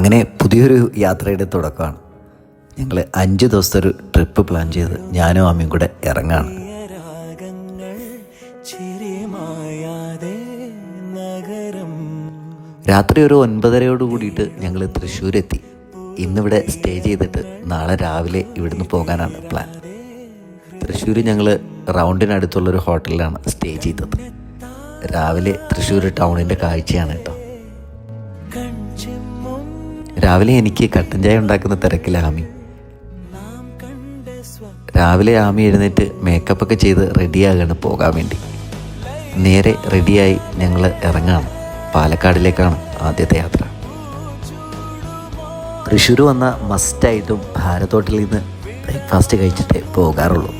അങ്ങനെ പുതിയൊരു യാത്രയുടെ തുടക്കമാണ്. ഞങ്ങൾ 5 ദിവസത്തെ ഒരു ട്രിപ്പ് പ്ലാൻ ചെയ്ത് ഞാനും അമ്മയും കൂടെ ഇറങ്ങാണ്. രാത്രി ഒരു 9:30 കൂടിയിട്ട് ഞങ്ങൾ തൃശ്ശൂരെത്തി. ഇന്നിവിടെ സ്റ്റേ ചെയ്തിട്ട് നാളെ രാവിലെ ഇവിടുന്ന് പോകാനാണ് പ്ലാൻ. തൃശ്ശൂർ ഞങ്ങൾ റൗണ്ടിനടുത്തുള്ളൊരു ഹോട്ടലിലാണ് സ്റ്റേ ചെയ്തത്. രാവിലെ തൃശ്ശൂർ ടൗണിൻ്റെ കാഴ്ചയാണ് കേട്ടോ. രാവിലെ എനിക്ക് കട്ടൻ ചായ ഉണ്ടാക്കുന്ന തിരക്കിൽ ആമി. രാവിലെ ആമി എഴുന്നേറ്റ് മേക്കപ്പൊക്കെ ചെയ്ത് റെഡിയാകാണ് പോകാൻ വേണ്ടി. നേരെ റെഡിയായി ഞങ്ങൾ ഇറങ്ങാണ്. പാലക്കാടിലേക്കാണ് ആദ്യത്തെ യാത്ര. തൃശ്ശൂർ വന്ന മസ്റ്റായിട്ടും ഭാരത് ഹോട്ടലിൽ നിന്ന് ബ്രേക്ക്ഫാസ്റ്റ് കഴിച്ചിട്ടേ പോകാറുള്ളൂ.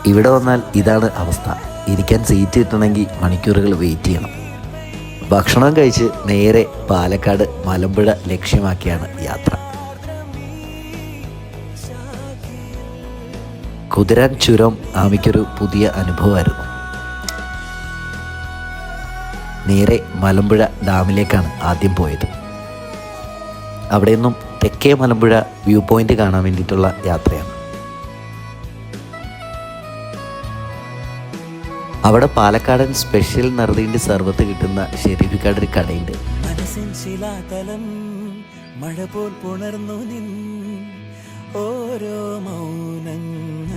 ഇവിടെ വന്നാൽ ഇതാണ് അവസ്ഥ. ഇരിക്കാൻ സീറ്റ് കിട്ടണമെങ്കിൽ മണിക്കൂറുകൾ വെയിറ്റ് ചെയ്യണം. ഭക്ഷണം കഴിച്ച് നേരെ പാലക്കാട് മലമ്പുഴ ലക്ഷ്യമാക്കിയാണ് യാത്ര. കുതിരാൻ ചുരം ആമിക്കൊരു പുതിയ അനുഭവമായിരുന്നു. നേരെ മലമ്പുഴ ഡാമിലേക്കാണ് ആദ്യം പോയത്. അവിടെ നിന്നും തെക്കേ മലമ്പുഴ വ്യൂ പോയിന്റ് കാണാൻ വേണ്ടിയിട്ടുള്ള യാത്രയാണ്. അവിടെ പാലക്കാടൻ സ്പെഷ്യൽ നറുതീൻ്റെ സർവത്ത് കിട്ടുന്ന ഷെരീഫിക്കാട് ഒരു കടയുണ്ട്. മനസ്സിൻ ശിലാതലം മഴ പോൽ പുണർന്നു നിൻ ഓരോ മൗനങ്ങളും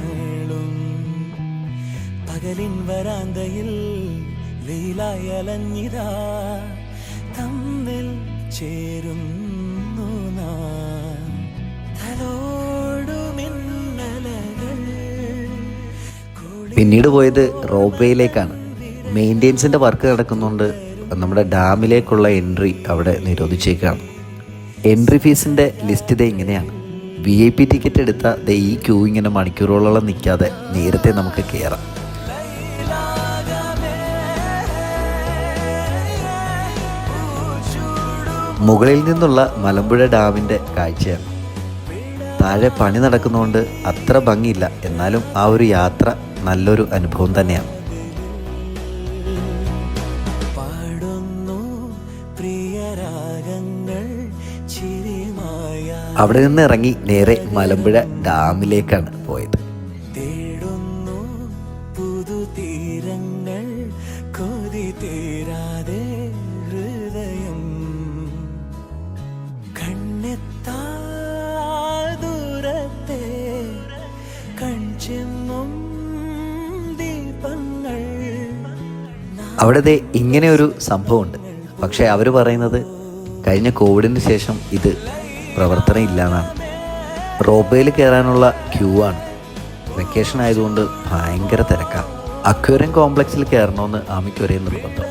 പകലിൻ വരാന്തയിൽ വെയിലായി അലഞ്ഞിതാ തമ്മിൽ ചേരുന്നു നാം തലോടുമിന്നലകൾ. പിന്നീട് പോയത് റോപ്പ് വേയിലേക്കാണ്. മെയിൻ്റെനൻസിൻ്റെ വർക്ക് നടക്കുന്നുണ്ട്. നമ്മുടെ ഡാമിലേക്കുള്ള എൻട്രി അവിടെ നിരോധിച്ചേക്കാണ്. എൻട്രി ഫീസിൻ്റെ ലിസ്റ്റ് ഇതേ ഇങ്ങനെയാണ്. VIP ടിക്കറ്റ് എടുത്താൽ ഈ ക്യൂ ഇങ്ങനെ മണിക്കൂറുകളോളം നിൽക്കാതെ നേരത്തെ നമുക്ക് കയറാം. മുകളിൽ നിന്നുള്ള മലമ്പുഴ ഡാമിൻ്റെ കാഴ്ചയാണ്. താഴെ പണി നടക്കുന്നതുകൊണ്ട് അത്ര ഭംഗിയില്ല, എന്നാലും ആ ഒരു യാത്ര നല്ലൊരു അനുഭവം തന്നെയാണ്. അവിടെ നിന്ന് ഇറങ്ങി നേരെ മലമ്പുഴ ഡാമിലേക്കാണ് പോയത്. അവിടെ ഇങ്ങനെ ഒരു സംഭവമുണ്ട്. പക്ഷേ അവർ പറയുന്നത് കഴിഞ്ഞ കോവിഡിന് ശേഷം ഇത് പ്രവർത്തനം ഇല്ലാന്നാണ്. റോപ്പേയിൽ കയറാനുള്ള ക്യൂ ആണ്. വെക്കേഷൻ ആയതുകൊണ്ട് ഭയങ്കര തിരക്കാണ്. അക്വേറിയം കോംപ്ലക്സിൽ കയറണമെന്ന് ആമിക്ക് ഒരേ നിർബന്ധം.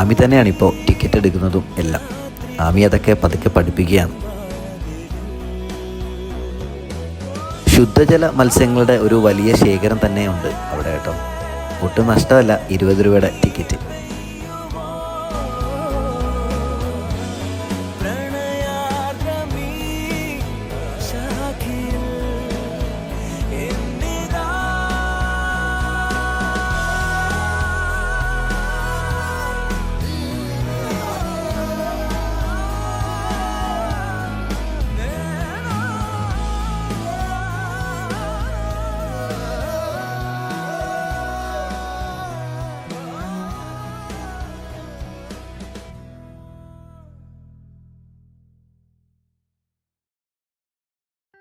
ആമി തന്നെയാണ് ഇപ്പോൾ ടിക്കറ്റ് എടുക്കുന്നതും എല്ലാം. ആമി അതൊക്കെ പതുക്കെ പഠിപ്പിക്കുകയാണ്. ശുദ്ധജല മത്സ്യങ്ങളുടെ ഒരു വലിയ ശേഖരം തന്നെയുണ്ട് അവിടെ കേട്ടോ. ഒട്ടും നഷ്ടമല്ല 20 രൂപയുടെ ടിക്കറ്റ്.